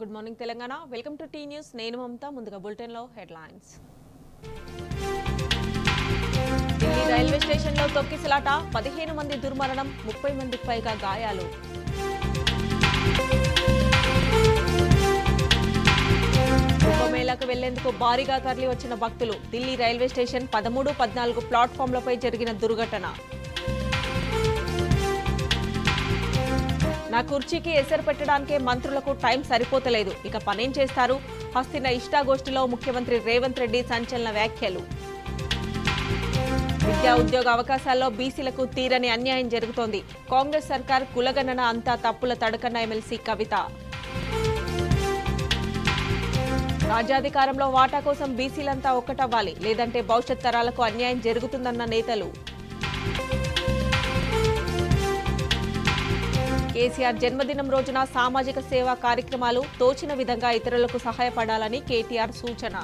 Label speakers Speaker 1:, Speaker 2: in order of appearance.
Speaker 1: Good morning Telangana. Welcome to T news. నేను మమత. ముందుగా bulletin లో హెడ్లైన్స్. ఢిల్లీ రైల్వే స్టేషన్ లో తొక్కిసలాట, 15 మంది దుర్మరణం, 30 మందికి పైగా గాయాలు. కుంభమేళాకు వెళ్లేందుకు భారీగా తరలి వచ్చిన భక్తులు. ఢిల్లీ రైల్వే స్టేషన్ 13, 14 ప్లాట్ఫామ్లపై జరిగిన దుర్ఘటన. నా కుర్చీకి ఎసరు పెట్టడానికే మంత్రులకు టైం సరిపోతలేదు, ఇక పనేం చేస్తారు? హస్తిన ఇష్టాగోష్ఠిలో ముఖ్యమంత్రి రేవంత్ రెడ్డి సంచలన వ్యాఖ్యలు. విద్యా ఉద్యోగ అవకాశాల్లో బీసీలకు తీరని అన్యాయం జరుగుతోంది. కాంగ్రెస్ సర్కార్ కులగణన అంతా తప్పుల తడకన్న ఎమ్మెల్సీ కవిత. రాజ్యాధికారంలో వాటా కోసం బీసీలంతా ఒక్కటవ్వాలి, లేదంటే భవిష్యత్ తరాలకు అన్యాయం జరుగుతుందన్న నేతలు. కేసీఆర్ జన్మదినం రోజున సామాజిక సేవా కార్యక్రమాలు, తోచిన విధంగా ఇతరులకు సహాయపడాలని కేటీఆర్ సూచన.